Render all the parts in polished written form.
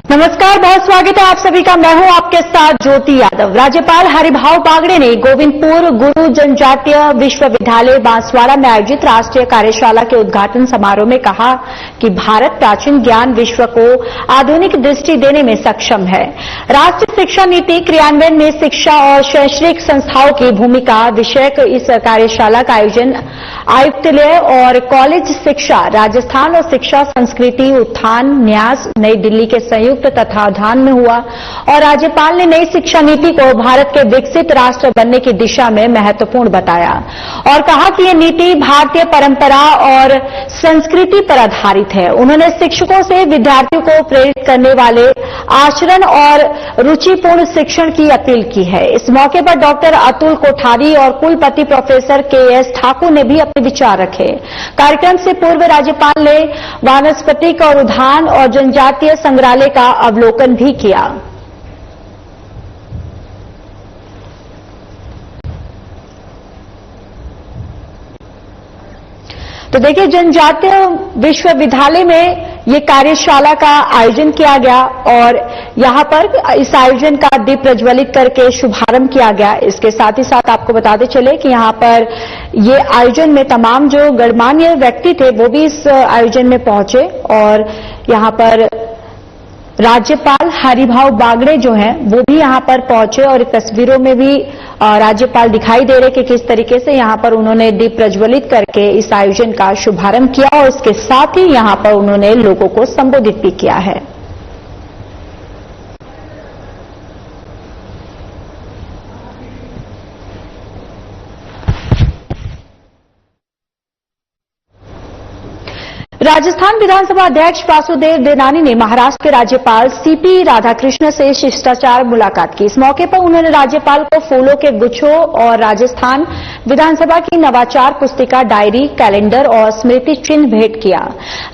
नमस्कार, बहुत स्वागत है आप सभी का। मैं हूं आपके साथ ज्योति यादव। राज्यपाल हरिभाव बागड़े ने गोविंदपुर गुरु जनजातीय विश्वविद्यालय बांसवाड़ा में आयोजित राष्ट्रीय कार्यशाला के उद्घाटन समारोह में कहा कि भारत प्राचीन ज्ञान विश्व को आधुनिक दृष्टि देने में सक्षम है। राष्ट्रीय शिक्षा नीति क्रियान्वयन में शिक्षा और शैक्षणिक संस्थाओं की भूमिका विषयक इस कार्यशाला का आयोजन आयुक्तालय और कॉलेज शिक्षा राजस्थान और शिक्षा संस्कृति उत्थान न्यास नई दिल्ली के संयुक्त तत्वावधान में हुआ और राज्यपाल ने नई शिक्षा नीति को भारत के विकसित राष्ट्र बनने की दिशा में महत्वपूर्ण बताया और कहा कि ये नीति भारतीय परंपरा और संस्कृति पर आधारित है। उन्होंने शिक्षकों से विद्यार्थियों को प्रेरित करने वाले आचरण और रुचिपूर्ण शिक्षण की अपील की है। इस मौके पर डॉक्टर अतुल कोठारी और कुलपति प्रोफेसर के.एस. ठाकुर ने भी अपने विचार रखे। कार्यक्रम से पूर्व राज्यपाल ने वानस्पतिक और उद्यान और जनजातीय संग्रहालय का अवलोकन भी किया। तो देखिए, जनजातीय विश्वविद्यालय में ये कार्यशाला का आयोजन किया गया और यहां पर इस आयोजन का दीप प्रज्वलित करके शुभारंभ किया गया। इसके साथ ही साथ आपको बताते चले कि यहां पर ये आयोजन में तमाम जो गणमान्य व्यक्ति थे वो भी इस आयोजन में पहुंचे और यहां पर राज्यपाल हरिभाव बागड़े जो हैं वो भी यहां पर पहुंचे और तस्वीरों में भी राज्यपाल दिखाई दे रहे कि किस तरीके से यहां पर उन्होंने दीप प्रज्वलित करके इस आयोजन का शुभारंभ किया और इसके साथ ही यहां पर उन्होंने लोगों को संबोधित भी किया है। राजस्थान विधानसभा अध्यक्ष वासुदेव देवनानी ने महाराष्ट्र के राज्यपाल सीपी राधाकृष्ण से शिष्टाचार मुलाकात की। इस मौके पर उन्होंने राज्यपाल को फूलों के गुच्छों और राजस्थान विधानसभा की नवाचार पुस्तिका, डायरी, कैलेंडर और स्मृति चिन्ह भेंट किया।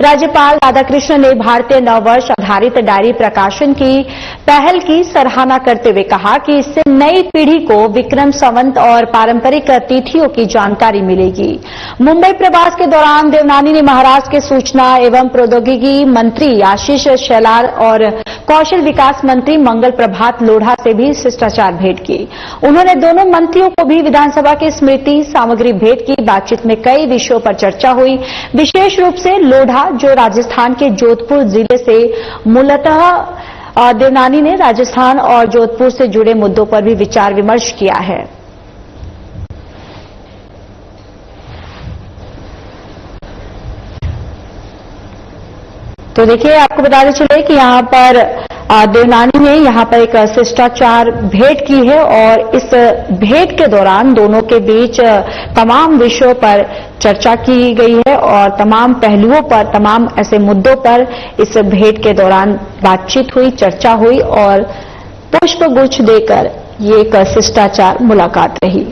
राज्यपाल राधाकृष्ण ने भारतीय नववर्ष आधारित डायरी प्रकाशन की पहल की सराहना करते हुए कहा कि इससे नई पीढ़ी को विक्रम संवत और पारंपरिक तिथियों की जानकारी मिलेगी। मुंबई प्रवास के दौरान देवनानी ने महाराष्ट्र के सूचना एवं प्रौद्योगिकी मंत्री आशीष शेलार और कौशल विकास मंत्री मंगल प्रभात लोढ़ा से भी शिष्टाचार भेंट की। उन्होंने दोनों मंत्रियों को भी विधानसभा की स्मृति सामग्री भेंट की। बातचीत में कई विषयों पर चर्चा हुई। विशेष रूप से लोढ़ा जो राजस्थान के जोधपुर जिले से मूलतः देवनानी ने राजस्थान और जोधपुर से जुड़े मुद्दों पर भी विचार विमर्श किया है। तो देखिए, आपको बताते चले कि यहां पर देवनानी ने यहां पर एक शिष्टाचार भेंट की है और इस भेंट के दौरान दोनों के बीच तमाम विषयों पर चर्चा की गई है और तमाम पहलुओं पर, तमाम ऐसे मुद्दों पर इस भेंट के दौरान बातचीत हुई, चर्चा हुई और पुष्पगुच्छ देकर ये एक शिष्टाचार मुलाकात रही।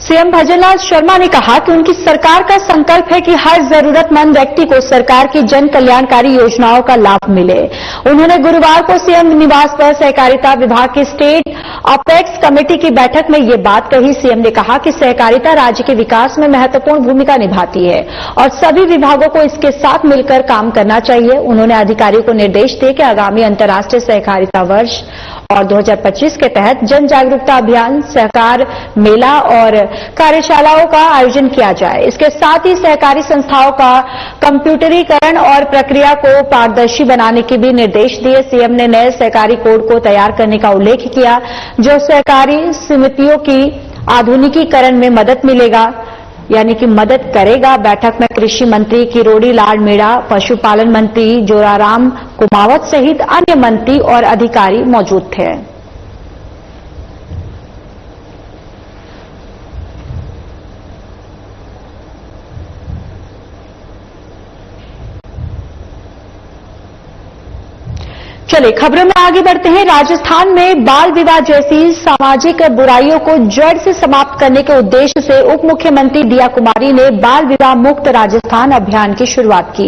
सीएम भजनलाल शर्मा ने कहा कि उनकी सरकार का संकल्प है कि हर जरूरतमंद व्यक्ति को सरकार की जन कल्याणकारी योजनाओं का लाभ मिले। उन्होंने गुरुवार को सीएम निवास पर सहकारिता विभाग की स्टेट अपेक्स कमेटी की बैठक में ये बात कही। सीएम ने कहा कि सहकारिता राज्य के विकास में महत्वपूर्ण भूमिका निभाती है और सभी विभागों को इसके साथ मिलकर काम करना चाहिए। उन्होंने अधिकारियों को निर्देश दिए कि आगामी अंतर्राष्ट्रीय सहकारिता वर्ष और 2025 के तहत जन जागरूकता अभियान, सहकार मेला और कार्यशालाओं का आयोजन किया जाए। इसके साथ ही सहकारी संस्थाओं का कंप्यूटरीकरण और प्रक्रिया को पारदर्शी बनाने के भी निर्देश दिए। सीएम ने नए सहकारी कोड को तैयार करने का उल्लेख किया जो सहकारी समितियों की आधुनिकीकरण में मदद मिलेगा यानी कि मदद करेगा। बैठक में कृषि मंत्री किरोड़ी लाल मीणा, पशुपालन मंत्री जोराराम कुमावत सहित अन्य मंत्री और अधिकारी मौजूद थे। चलिए खबरों में आगे बढ़ते हैं। राजस्थान में बाल विवाह जैसी सामाजिक बुराइयों को जड़ से समाप्त करने के उद्देश्य से उप मुख्यमंत्री दिया कुमारी ने बाल विवाह मुक्त राजस्थान अभियान की शुरुआत की।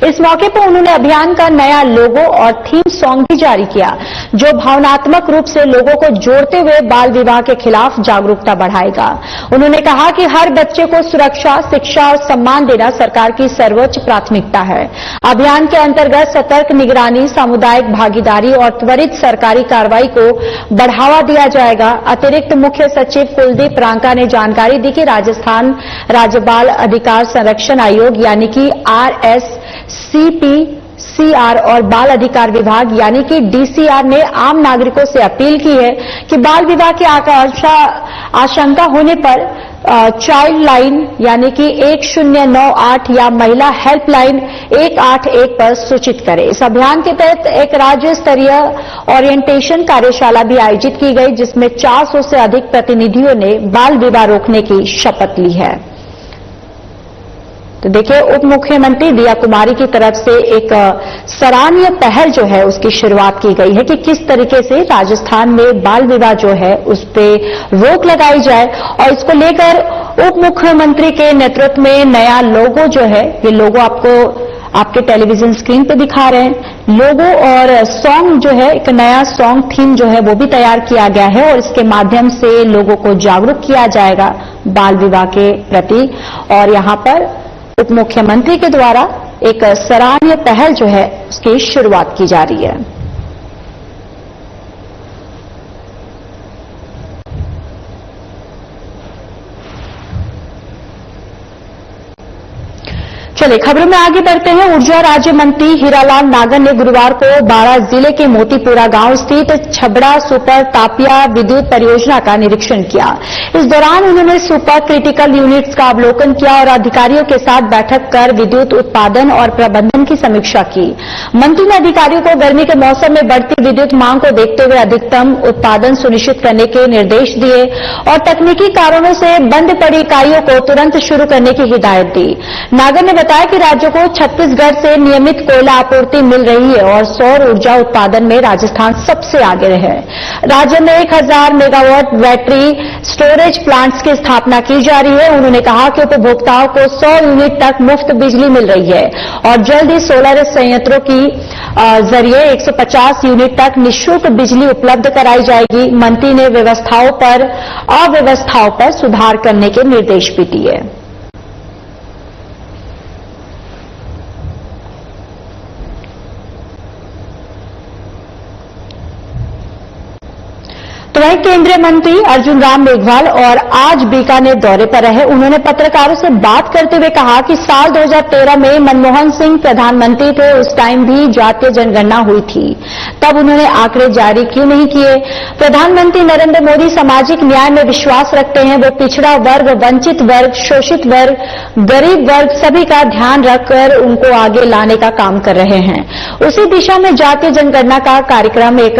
इस मौके पर उन्होंने अभियान का नया लोगो और थीम सॉन्ग भी जारी किया, जो भावनात्मक रूप से लोगों को जोड़ते हुए बाल विवाह के खिलाफ जागरूकता बढ़ाएगा। उन्होंने कहा कि हर बच्चे को सुरक्षा, शिक्षा और सम्मान देना सरकार की सर्वोच्च प्राथमिकता है। अभियान के अंतर्गत सतर्क निगरानी, सामुदायिक भागीदारी और त्वरित सरकारी कार्रवाई को बढ़ावा दिया जाएगा। अतिरिक्त मुख्य सचिव कुलदीप रांका ने जानकारी दी कि राजस्थान राज्य बाल अधिकार संरक्षण आयोग यानी कि RSCPCR और बाल अधिकार विभाग यानी कि DCR ने आम नागरिकों से अपील की है कि बाल विवाह की आशंका होने पर चाइल्ड लाइन यानी कि 1098 या महिला हेल्पलाइन 181 पर सूचित करें। इस अभियान के तहत एक राज्य स्तरीय ओरिएंटेशन कार्यशाला भी आयोजित की गई, जिसमें 400 से अधिक प्रतिनिधियों ने बाल विवाह रोकने की शपथ ली है। तो देखिए, उप मुख्यमंत्री दिया कुमारी की तरफ से एक सराहनीय पहल जो है उसकी शुरुआत की गई है कि किस तरीके से राजस्थान में बाल विवाह जो है उस पर रोक लगाई जाए, और इसको लेकर उप मुख्यमंत्री के नेतृत्व में नया लोगो जो है, ये लोगो आपके टेलीविजन स्क्रीन पे दिखा रहे हैं, लोगो और सॉन्ग जो है, एक नया सॉन्ग थीम जो है वो भी तैयार किया गया है और इसके माध्यम से लोगों को जागरूक किया जाएगा बाल विवाह के प्रति। और यहां पर उप मुख्यमंत्री के द्वारा एक सराहनीय पहल जो है उसकी शुरुआत की जा रही है। चलिए खबरों में आगे बढ़ते हैं। ऊर्जा राज्य मंत्री हीरालाल नागर ने गुरुवार को बारां जिले के मोतीपुरा गांव स्थित छबड़ा सुपर तापिया विद्युत परियोजना का निरीक्षण किया। इस दौरान उन्होंने सुपर क्रिटिकल यूनिट्स का अवलोकन किया और अधिकारियों के साथ बैठक कर विद्युत उत्पादन और प्रबंधन की समीक्षा की। मंत्री ने अधिकारियों को गर्मी के मौसम में बढ़ती विद्युत मांग को देखते हुए अधिकतम उत्पादन सुनिश्चित करने के निर्देश दिए और तकनीकी कारणों से बंद पड़ी इकाइयों को तुरंत शुरू करने की हिदायत दी। नागर ने बताया कि राज्य को छत्तीसगढ़ से नियमित कोयला आपूर्ति मिल रही है और सौर ऊर्जा उत्पादन में राजस्थान सबसे आगे है। राज्य में 1000 मेगावाट बैटरी स्टोरेज प्लांट्स की स्थापना की जा रही है। उन्होंने कहा कि उपभोक्ताओं को 100 यूनिट तक मुफ्त बिजली मिल रही है और जल्द ही सोलर संयंत्रों की जरिए 150 यूनिट तक निःशुल्क बिजली उपलब्ध कराई जाएगी। मंत्री ने अव्यवस्थाओं पर सुधार करने के निर्देश भी दिए। तो वहीं केंद्रीय मंत्री अर्जुन राम मेघवाल और आज बीकानेर दौरे पर रहे। उन्होंने पत्रकारों से बात करते हुए कहा कि साल 2013 में मनमोहन सिंह प्रधानमंत्री थे, उस टाइम भी जातीय जनगणना हुई थी, तब उन्होंने आंकड़े जारी क्यों नहीं किए। प्रधानमंत्री नरेंद्र मोदी सामाजिक न्याय में विश्वास रखते हैं। वो पिछड़ा वर्ग, वंचित वर्ग, शोषित वर्ग, गरीब वर्ग सभी का ध्यान रखकर उनको आगे लाने का काम कर रहे हैं। उसी दिशा में जातीय जनगणना का कार्यक्रम एक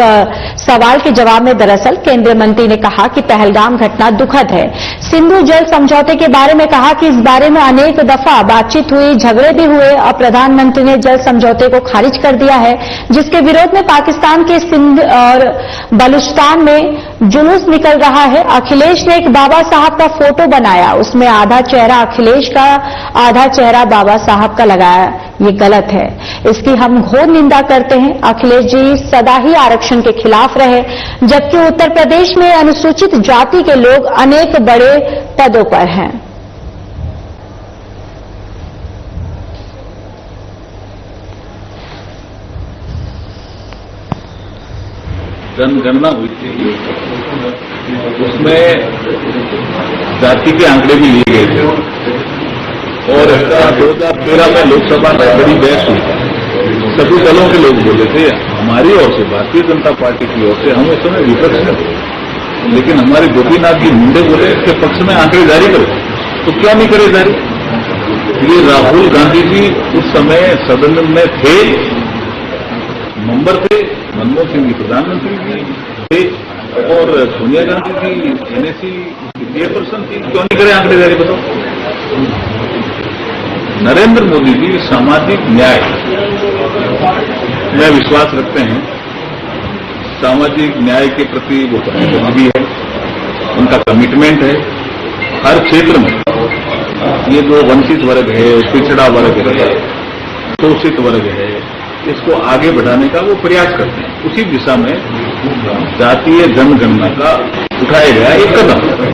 सवाल के जवाब में दरअसल केंद्रीय मंत्री ने कहा कि पहलगाम घटना दुखद है। सिंधु जल समझौते के बारे में कहा कि इस बारे में अनेक दफा बातचीत हुई, झगड़े भी हुए और प्रधानमंत्री ने जल समझौते को खारिज कर दिया है, जिसके विरोध में पाकिस्तान के सिंध और बलूचिस्तान में जुलूस निकल रहा है। अखिलेश ने एक बाबा साहब का फोटो बनाया, उसमें आधा चेहरा अखिलेश का, आधा चेहरा बाबा साहब का लगाया। ये गलत है, इसकी हम घोर निंदा करते हैं। अखिलेश जी सदा ही आरक्षण के खिलाफ रहे, जबकि उत्तर प्रदेश में अनुसूचित जाति के लोग अनेक बड़े पदों पर हैं। जनगणना हुई थी, उसमें जाति के आंकड़े भी लिए गए थे और 2013 में लोकसभा में बड़ी बहस हुई। सभी दलों के लोग बोले थे, हमारी ओर से, भारतीय जनता पार्टी की ओर से, हम उस समय विपक्ष में थे, लेकिन हमारे गोपीनाथ जी मुंडे बोले इसके पक्ष में आंकड़े जारी करो, तो क्यों नहीं करे जारी। ये राहुल गांधी जी उस समय सदन में थे, मेंबर थे, मनमोहन सिंह जी प्रधानमंत्री जी थे और सोनिया गांधी जी NSC चेयरपर्सन थी, क्यों नहीं करे आंकड़े जारी, बताओ। नरेंद्र मोदी जी सामाजिक न्याय में विश्वास रखते हैं सामाजिक न्याय के प्रति वो प्रतिबद्ध भी है, उनका कमिटमेंट है। हर क्षेत्र में ये जो वंचित वर्ग है, पिछड़ा वर्ग है, शोषित वर्ग है, इसको आगे बढ़ाने का वो प्रयास करते हैं। उसी दिशा में जातीय जनगणना का उठाया गया एक कदम।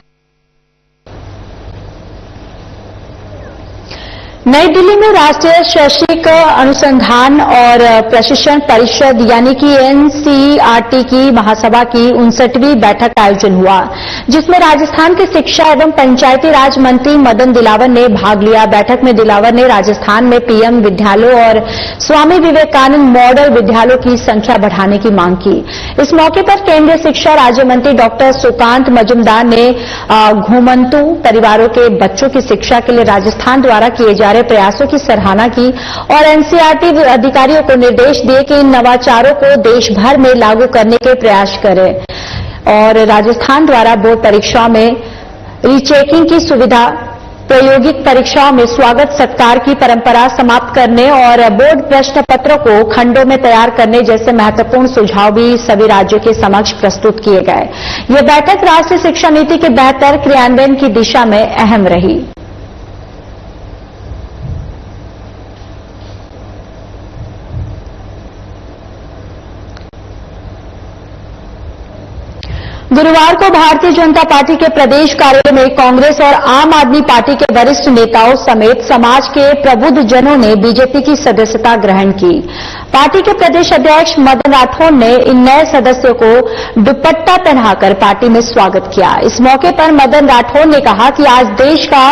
नई दिल्ली में राष्ट्रीय शैक्षिक अनुसंधान और प्रशिक्षण परिषद यानी कि एनसीईआरटी की महासभा की 59वीं बैठक का आयोजन हुआ, जिसमें राजस्थान के शिक्षा एवं पंचायती राज मंत्री मदन दिलावर ने भाग लिया। बैठक में दिलावर ने राजस्थान में पीएम विद्यालयों और स्वामी विवेकानंद मॉडल विद्यालयों की संख्या बढ़ाने की मांग की। इस मौके पर केंद्रीय शिक्षा राज्य मंत्री डॉक्टर सुकांत मजुमदार ने घुमंतु परिवारों के बच्चों की शिक्षा के लिए राजस्थान द्वारा किए जा रहे प्रयासों की सराहना की और एनसीईआरटी अधिकारियों को निर्देश दिए कि इन नवाचारों को देश भर में लागू करने के प्रयास करें और राजस्थान द्वारा बोर्ड परीक्षाओं में रीचेकिंग की सुविधा, प्रायोगिक परीक्षाओं में स्वागत सत्कार की परंपरा समाप्त करने और बोर्ड प्रश्न पत्रों को खंडों में तैयार करने जैसे महत्वपूर्ण सुझाव भी सभी राज्यों के समक्ष प्रस्तुत किए गए। यह बैठक राष्ट्रीय शिक्षा नीति के बेहतर क्रियान्वयन की दिशा में अहम रही। गुरुवार को भारतीय जनता पार्टी के प्रदेश कार्यालय में कांग्रेस और आम आदमी पार्टी के वरिष्ठ नेताओं समेत समाज के प्रबुद्ध जनों ने बीजेपी की सदस्यता ग्रहण की। पार्टी के प्रदेश अध्यक्ष मदन राठौड़ ने इन नए सदस्यों को दुपट्टा पहनाकर पार्टी में स्वागत किया। इस मौके पर मदन राठौड़ ने कहा कि आज देश का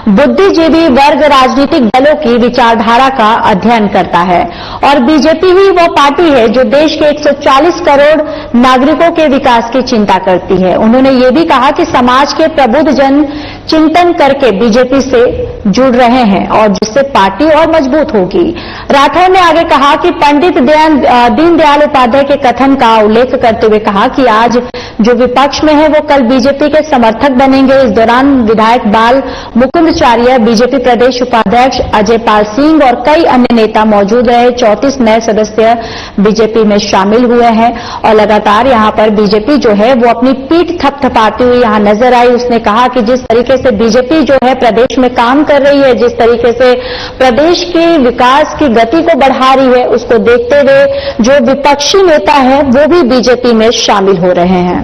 बुद्धिजीवी वर्ग राजनीतिक दलों की विचारधारा का अध्ययन करता है और बीजेपी ही वो पार्टी है जो देश के 140 करोड़ नागरिकों के विकास की चिंता करती है। उन्होंने ये भी कहा कि समाज के प्रबुद्ध जन चिंतन करके बीजेपी से जुड़ रहे हैं और जिससे पार्टी और मजबूत होगी। राठौड़ ने आगे कहा कि पंडित दीनदयाल उपाध्याय के कथन का उल्लेख करते हुए कहा कि आज जो विपक्ष में है वो कल बीजेपी के समर्थक बनेंगे। इस दौरान विधायक बाल मुकुंदाचार्य, बीजेपी प्रदेश उपाध्यक्ष अजय पाल सिंह और कई अन्य नेता मौजूद रहे। 34 नए सदस्य बीजेपी में शामिल हुए हैं और लगातार यहां पर बीजेपी जो है वो अपनी पीठ थपथपाती हुई यहां नजर आई। उसने कहा कि जिस तरीके से बीजेपी जो है प्रदेश में काम कर रही है, जिस तरीके से प्रदेश के विकास की गति को बढ़ा रही है, उसको देखते हुए जो विपक्षी नेता है वो भी बीजेपी में शामिल हो रहे हैं।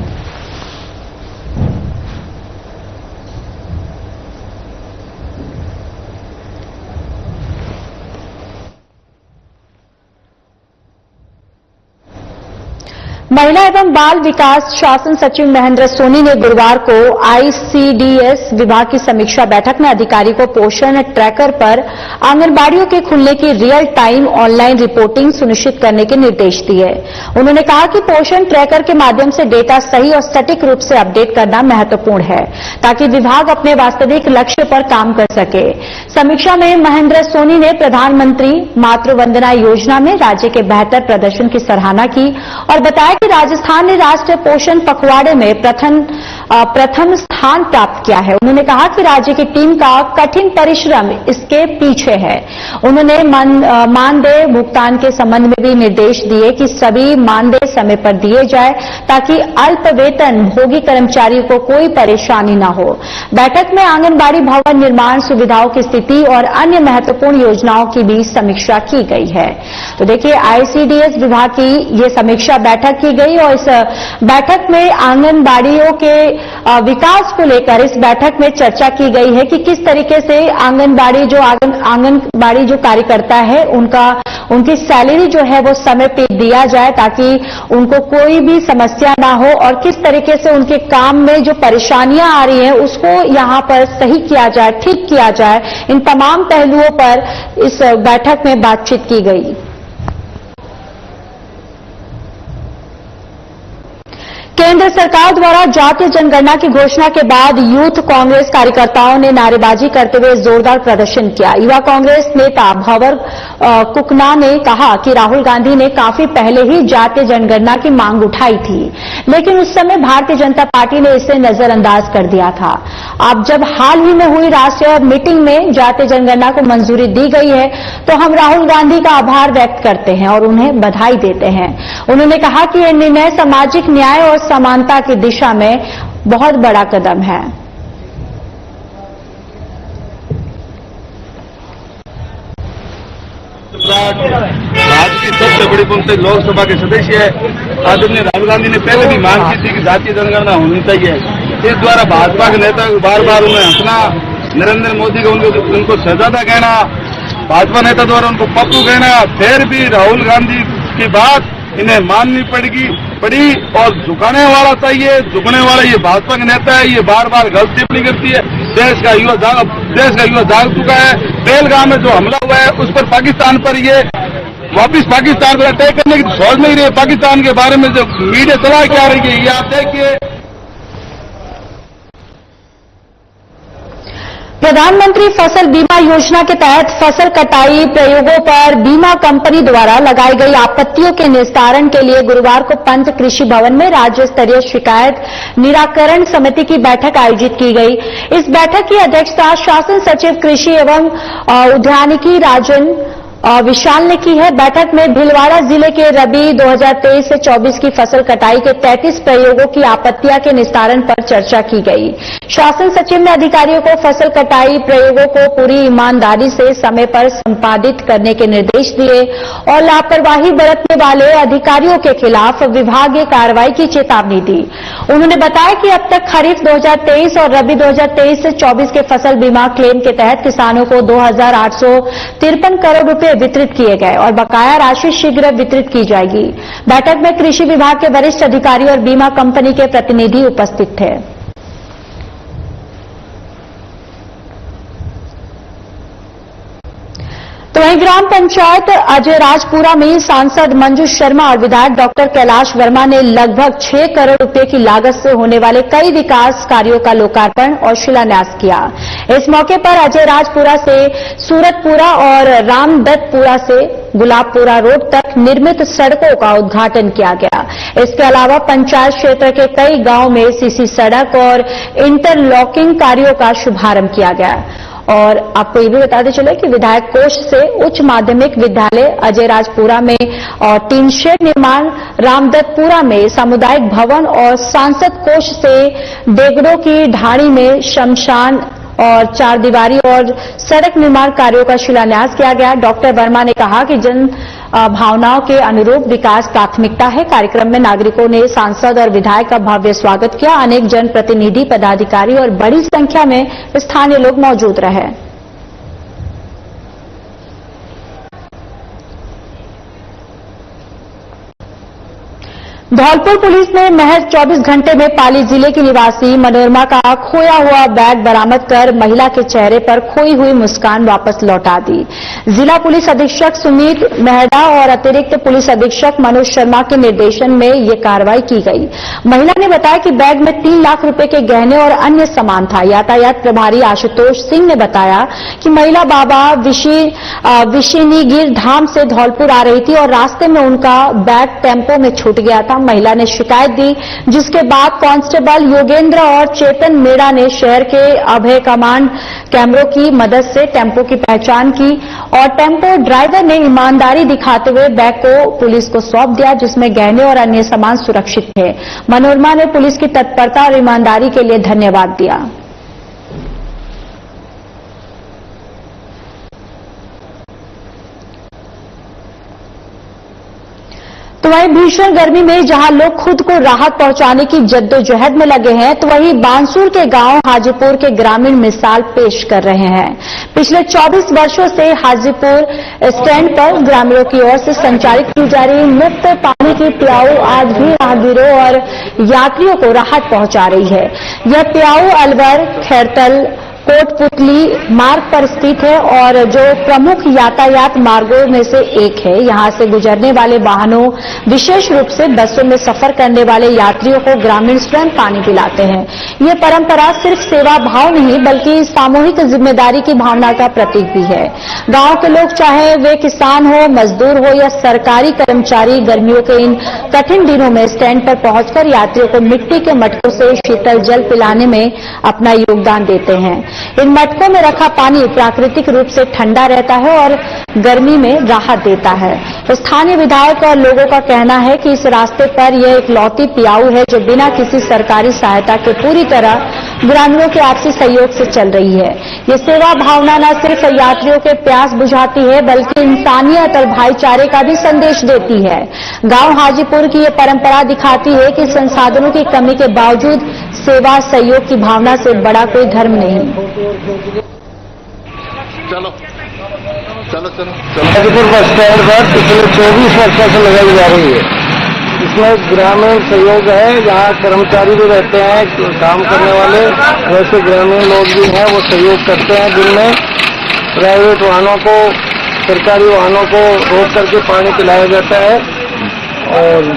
महिला एवं बाल विकास शासन सचिव महेंद्र सोनी ने गुरुवार को आईसीडीएस विभाग की समीक्षा बैठक में अधिकारी को पोषण ट्रैकर पर आंगनबाड़ियों के खुलने की रियल टाइम ऑनलाइन रिपोर्टिंग सुनिश्चित करने के निर्देश दिए। उन्होंने कहा कि पोषण ट्रैकर के माध्यम से डेटा सही और सटीक रूप से अपडेट करना महत्वपूर्ण है ताकि विभाग अपने वास्तविक लक्ष्य पर काम कर सके। समीक्षा में महेंद्र सोनी ने प्रधानमंत्री मातृ वंदना योजना में राज्य के बेहतर प्रदर्शन की सराहना की और बताया कि राजस्थान ने राष्ट्रीय पोषण पखवाड़े में प्रथम स्थान प्राप्त किया है। उन्होंने कहा कि राज्य की टीम का कठिन परिश्रम इसके पीछे है। उन्होंने मानदेय भुगतान के संबंध में भी निर्देश दिए कि सभी मानदेय समय पर दिए जाए ताकि अल्प वेतन भोगी कर्मचारियों को कोई परेशानी न हो। बैठक में आंगनबाड़ी भवन निर्माण सुविधाओं की स्थिति और अन्य महत्वपूर्ण योजनाओं की भी समीक्षा की गई है। तो देखिए, आईसीडीएस विभाग की ये समीक्षा बैठक की गई और इस बैठक में आंगनबाड़ियों के विकास को लेकर इस बैठक में चर्चा की गई है कि किस तरीके से आंगनबाड़ी जो कार्यकर्ता है उनकी सैलरी जो है वो समय पे दिया जाए ताकि उनको कोई भी समस्या ना हो और किस तरीके से उनके काम में जो परेशानियां आ रही हैं उसको यहां पर सही किया जाए, ठीक किया जाए। इन तमाम पहलुओं पर इस बैठक में बातचीत की गई। केंद्र सरकार द्वारा जातीय जनगणना की घोषणा के बाद यूथ कांग्रेस कार्यकर्ताओं ने नारेबाजी करते हुए जोरदार प्रदर्शन किया। युवा कांग्रेस नेता भंवर कुकना ने कहा कि राहुल गांधी ने काफी पहले ही जातीय जनगणना की मांग उठाई थी, लेकिन उस समय भारतीय जनता पार्टी ने इसे नजरअंदाज कर दिया था। अब जब हाल ही में हुई राष्ट्रीय मीटिंग में जातीय जनगणना को मंजूरी दी गई है, तो हम राहुल गांधी का आभार व्यक्त करते हैं और उन्हें बधाई देते हैं। उन्होंने कहा कि यह निर्णय सामाजिक न्याय और समानता की दिशा में बहुत बड़ा कदम है। राज्य की सबसे बड़ी पंचायत लोकसभा के सदस्य है आदरणीय राहुल गांधी ने पहले भी मांग की थी कि जातीय जनगणना होनी चाहिए। इस द्वारा भाजपा के नेता बार बार उन्हें हंसना, नरेंद्र मोदी को उनको शहजादा कहना, भाजपा नेता द्वारा उनको पप्पू कहना, फिर भी राहुल गांधी की बात इन्हें माननी पड़ी और झुकाने वाला चाहिए। झुकने वाला ये भाजपा के नेता है, ये बार बार गलत टिप्पणी करती है। देश का युवा जाग चुका है। पहलगाम में जो हमला हुआ है उस पर पाकिस्तान पर ये वापिस पाकिस्तान पर अटैक करने की सोच नहीं रही। पाकिस्तान के बारे में जो मीडिया चला के आ रही है, ये आप देखिए। प्रधानमंत्री फसल बीमा योजना के तहत फसल कटाई प्रयोगों पर बीमा कंपनी द्वारा लगाई गई आपत्तियों के निस्तारण के लिए गुरुवार को पंत कृषि भवन में राज्य स्तरीय शिकायत निराकरण समिति की बैठक आयोजित की गई। इस बैठक की अध्यक्षता शासन सचिव कृषि एवं उद्यानिकी राजन विशाल ने की है। बैठक में भीलवाड़ा जिले के रबी 2023 से 24 की फसल कटाई के 33 प्रयोगों की आपत्तियां के निस्तारण पर चर्चा की गई। शासन सचिव ने अधिकारियों को फसल कटाई प्रयोगों को पूरी ईमानदारी से समय पर संपादित करने के निर्देश दिए और लापरवाही बरतने वाले अधिकारियों के खिलाफ विभागीय कार्रवाई की चेतावनी दी। उन्होंने बताया कि अब तक खरीफ 2023 और रबी 2023 से 24 के फसल बीमा क्लेम के तहत किसानों को 2,853 करोड़ रुपए वितरित किए गए और बकाया राशि शीघ्र वितरित की जाएगी। बैठक में कृषि विभाग के वरिष्ठ अधिकारी और बीमा कंपनी के प्रतिनिधि उपस्थित थे। तो वहीं ग्राम पंचायत अजयराजपुरा में सांसद मंजू शर्मा और विधायक डॉक्टर कैलाश वर्मा ने लगभग 6 करोड़ रुपए की लागत से होने वाले कई विकास कार्यों का लोकार्पण और शिलान्यास किया। इस मौके पर अजयराजपुरा से सूरतपुरा और रामदत्तपुरा से गुलाबपुरा रोड तक निर्मित सड़कों का उद्घाटन किया गया। इसके अलावा पंचायत क्षेत्र के कई गांवों में सीसी सड़क और इंटरलॉकिंग कार्यों का शुभारंभ किया गया। और आपको ये भी बताते चले कि विधायक कोष से उच्च माध्यमिक विद्यालय अजयराजपुरा में और टीन शेड निर्माण, रामदत्तपुरा में सामुदायिक भवन और सांसद कोष से डेगड़ों की ढाणी में शमशान और चारदीवारी और सड़क निर्माण कार्यों का शिलान्यास किया गया। डॉक्टर वर्मा ने कहा कि जन भावनाओं के अनुरूप विकास प्राथमिकता है। कार्यक्रम में नागरिकों ने सांसद और विधायक का भव्य स्वागत किया। अनेक जनप्रतिनिधि, पदाधिकारी और बड़ी संख्या में स्थानीय लोग मौजूद रहे। धौलपुर पुलिस ने महज 24 घंटे में पाली जिले की निवासी मनोरमा का खोया हुआ बैग बरामद कर महिला के चेहरे पर खोई हुई मुस्कान वापस लौटा दी। जिला पुलिस अधीक्षक सुमित मेहड़ा और अतिरिक्त पुलिस अधीक्षक मनोज शर्मा के निर्देशन में ये कार्रवाई की गई। महिला ने बताया कि बैग में 3 लाख रुपए के गहने और अन्य सामान था। यातायात प्रभारी आशुतोष सिंह ने बताया कि महिला बाबा विशिनीगिर धाम से धौलपुर आ रही थी और रास्ते में उनका बैग टेम्पो में छूट गया था। महिला ने शिकायत दी, जिसके बाद कांस्टेबल योगेंद्र और चेतन मेड़ा ने शहर के अभय कमांड कैमरों की मदद से टेम्पो की पहचान की और टेम्पो ड्राइवर ने ईमानदारी दिखाते हुए बैग को पुलिस को सौंप दिया, जिसमें गहने और अन्य सामान सुरक्षित थे। मनोरमा ने पुलिस की तत्परता और ईमानदारी के लिए धन्यवाद दिया। तो वहीं भीषण गर्मी में जहां लोग खुद को राहत पहुंचाने की जद्दोजहद में लगे हैं, तो वहीं बांसुर के गांव हाजीपुर के ग्रामीण मिसाल पेश कर रहे हैं। पिछले 24 वर्षों से हाजीपुर स्टैंड पर ग्रामीणों की ओर से संचालित की जा रही मुफ्त पानी की प्याऊ आज भी राहगीरों और यात्रियों को राहत पहुंचा रही है। यह प्याऊ अलवर, खैरतल, कोटपुतली मार्ग पर स्थित है और जो प्रमुख यातायात मार्गों में से एक है। यहां से गुजरने वाले वाहनों, विशेष रूप से बसों में सफर करने वाले यात्रियों को ग्रामीण स्वयं पानी पिलाते हैं। ये परंपरा सिर्फ सेवा भाव नहीं बल्कि सामूहिक जिम्मेदारी की भावना का प्रतीक भी है। गांव के लोग, चाहे वे किसान हो, मजदूर हो या सरकारी कर्मचारी, गर्मियों के इन कठिन दिनों में स्टैंड पर पहुंचकर यात्रियों को मिट्टी के मटकों से शीतल जल पिलाने में अपना योगदान देते हैं। इन मटकों में रखा पानी प्राकृतिक रूप से ठंडा रहता है और गर्मी में राहत देता है। स्थानीय विधायक और लोगों का कहना है कि इस रास्ते पर यह इकलौती पियाऊ है जो बिना किसी सरकारी सहायता के पूरी तरह ग्रामीणों के आपसी सहयोग से चल रही है। ये सेवा भावना न सिर्फ यात्रियों के प्यास बुझाती है बल्कि इंसानियत और भाईचारे का भी संदेश देती है। गांव हाजीपुर की ये परंपरा दिखाती है कि संसाधनों की कमी के बावजूद सेवा सहयोग की भावना से बड़ा कोई धर्म नहीं। चलो चलो चलो हाजीपुर बस स्टैंड पर पिछले 24 वर्षों से लगाई जा रही है। इसमें ग्रामीण सहयोग है, यहाँ कर्मचारी भी रहते हैं, काम करने वाले, वैसे ग्रामीण लोग भी हैं, वो सहयोग करते हैं। दिन में प्राइवेट वाहनों को, सरकारी वाहनों को रोक करके पानी पिलाया जाता है और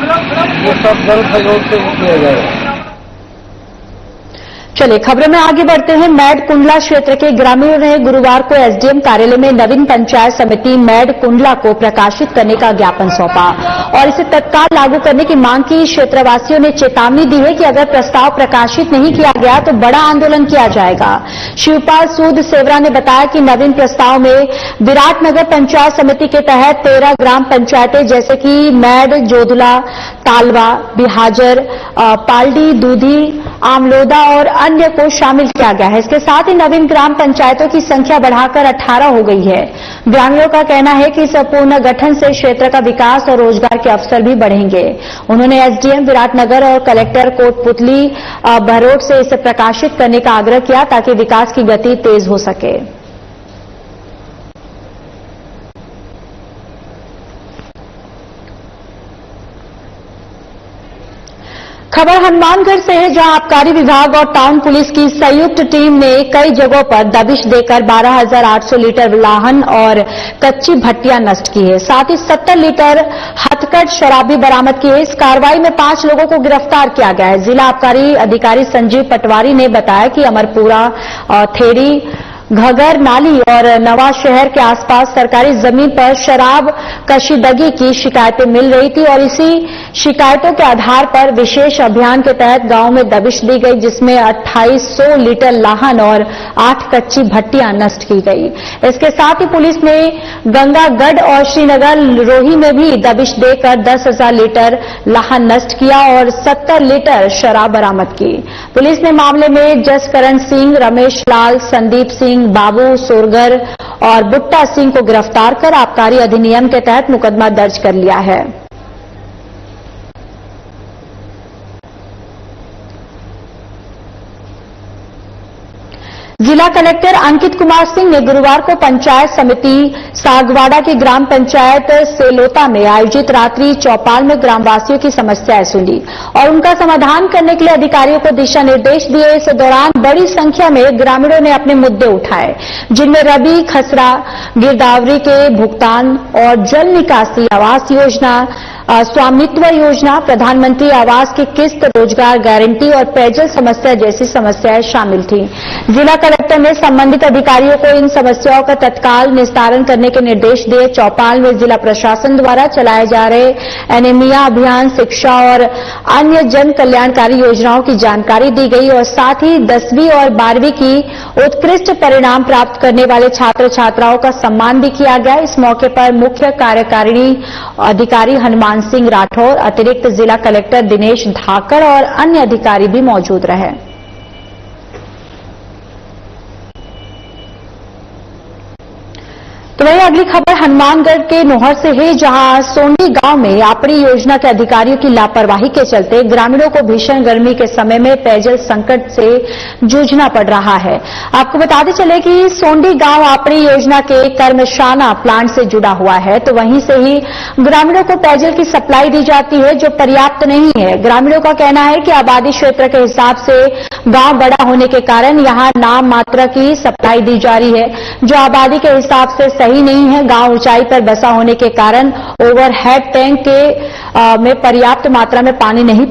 ये सब जन सहयोग से किया जाएगा। चलिए खबरों में आगे बढ़ते हैं। मैड कुंडला क्षेत्र के ग्रामीणों ने गुरुवार को एसडीएम कार्यालय में नवीन पंचायत समिति मैड कुंडला को प्रकाशित करने का ज्ञापन सौंपा और इसे तत्काल लागू करने की मांग की। क्षेत्रवासियों ने चेतावनी दी है कि अगर प्रस्ताव प्रकाशित नहीं किया गया तो बड़ा आंदोलन किया जाएगा। शिवपाल सूद सेवरा ने बताया कि नवीन प्रस्ताव में विराटनगर पंचायत समिति के तहत 13 ग्राम पंचायतें जैसे कि मैड, जोधला, तालवा, बिहाजर, पालडी, दूधी, आमलोदा और अन्य को शामिल किया गया है। इसके साथ ही नवीन ग्राम पंचायतों की संख्या बढ़ाकर 18 हो गई है। ग्रामीणों का कहना है कि इस पुनर्गठन से क्षेत्र का विकास और रोजगार के अवसर भी बढ़ेंगे। उन्होंने एसडीएम विराटनगर और कलेक्टर कोटपुतली बहरोट से इसे प्रकाशित करने का आग्रह किया ताकि विकास की गति तेज हो सके। खबर हनुमानगढ़ से है, जहां आबकारी विभाग और टाउन पुलिस की संयुक्त टीम ने कई जगहों पर दबिश देकर 12,800 लीटर लाहन और कच्ची भट्टियां नष्ट की है। साथ ही 70 लीटर हथकढ़ शराब भी बरामद की है। इस कार्रवाई में 5 लोगों को गिरफ्तार किया गया है। जिला आबकारी अधिकारी संजीव पटवारी ने बताया कि अमरपुरा, थेड़ी, घगर नाली और नवा शहर के आसपास सरकारी जमीन पर शराब कशीदगी की शिकायतें मिल रही थी और इसी शिकायतों के आधार पर विशेष अभियान के तहत गांव में दबिश दी गई, जिसमें 2800 लीटर लाहन और 8 कच्ची भट्टियां नष्ट की गई। इसके साथ ही पुलिस ने गंगागढ़ और श्रीनगर रोही में भी दबिश देकर 10,000 लीटर लाहन नष्ट किया और 70 लीटर शराब बरामद की। पुलिस ने मामले में जसकरण सिंह, रमेश लाल, संदीप सिंह, बाबू सोरगर और बुट्टा सिंह को गिरफ्तार कर आबकारी अधिनियम के तहत मुकदमा दर्ज कर लिया है। जिला कलेक्टर अंकित कुमार सिंह ने गुरुवार को पंचायत समिति सागवाड़ा की ग्राम पंचायत सेलोता में आयोजित रात्रि चौपाल में ग्रामवासियों की समस्याएं सुनी और उनका समाधान करने के लिए अधिकारियों को दिशा निर्देश दिए। इस दौरान बड़ी संख्या में ग्रामीणों ने अपने मुद्दे उठाए, जिनमें रबी, खसरा, गिरदावरी के भुगतान और जल निकासी, आवास योजना, स्वामित्व योजना, प्रधानमंत्री आवास की किस्त, रोजगार गारंटी और पेयजल समस्या जैसी समस्याएं शामिल थी। जिला कलेक्टर ने संबंधित अधिकारियों को इन समस्याओं का तत्काल निस्तारण करने के निर्देश दिए। चौपाल में जिला प्रशासन द्वारा चलाए जा रहे एनीमिया अभियान, शिक्षा और अन्य जन कल्याणकारी योजनाओं की जानकारी दी गई और साथ ही 10वीं और 12वीं की उत्कृष्ट परिणाम प्राप्त करने वाले छात्र छात्राओं का सम्मान भी किया गया। इस मौके पर मुख्य कार्यकारिणी अधिकारी हनुमान सिंह राठौर, अतिरिक्त जिला कलेक्टर दिनेश धाकर और अन्य अधिकारी भी मौजूद रहे। तो वही अगली खबर हनुमानगढ़ के नोहर से है, जहां सोंडी गांव में आपड़ी योजना के अधिकारियों की लापरवाही के चलते ग्रामीणों को भीषण गर्मी के समय में पेयजल संकट से जूझना पड़ रहा है। आपको बताते चले कि सोंडी गांव आपड़ी योजना के कर्मशाना प्लांट से जुड़ा हुआ है, तो वहीं से ही ग्रामीणों को पेयजल की सप्लाई दी जाती है, जो पर्याप्त नहीं है। ग्रामीणों का कहना है कि आबादी क्षेत्र के हिसाब से गांव बड़ा होने के कारण यहां नाम मात्रा की सप्लाई दी जा रही है, जो आबादी के हिसाब से सही नहीं है। गांव ऊंचाई पर बसा होने के कारण ओवरहेड टैंक के में पर्याप्त मात्रा में पानी नहीं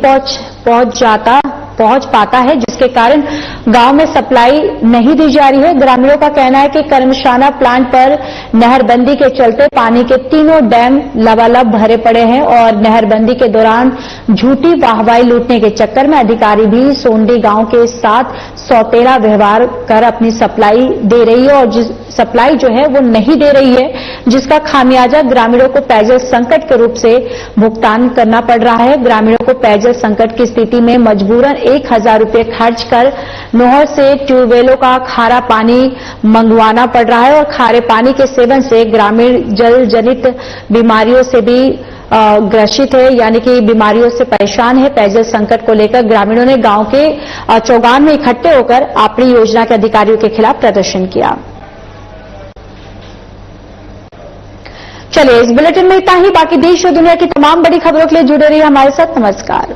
पहुंच पाता है, जिसके कारण गांव में सप्लाई नहीं दी जा रही है। ग्रामीणों का कहना है कि कर्मशाना प्लांट पर नहरबंदी के चलते पानी के तीनों डैम लबालब भरे पड़े हैं और नहरबंदी के दौरान झूठी वाहवाही लूटने के चक्कर में अधिकारी भी सोंडी गांव के साथ सौतेला व्यवहार कर अपनी सप्लाई दे रही है, और सप्लाई जो है वो नहीं दे रही है, जिसका खामियाजा ग्रामीणों को पेयजल संकट के रूप से भुगतान करना पड़ रहा है। ग्रामीणों को पेयजल संकट की स्थिति में मजबूरन 1000 रुपये खर्च कर नोहर से ट्यूबवेलों का खारा पानी मंगवाना पड़ रहा है, और खारे पानी के सेवन से ग्रामीण जल जनित बीमारियों से भी ग्रसित है, यानी कि बीमारियों से परेशान है। पेयजल संकट को लेकर ग्रामीणों ने गांव के चौगान में इकट्ठे होकर आपड़ी योजना के अधिकारियों के खिलाफ प्रदर्शन किया। चलिए, इस बुलेटिन में इतना ही। बाकी देश और दुनिया की तमाम बड़ी खबरों के लिए जुड़े रहिए हमारे साथ। नमस्कार।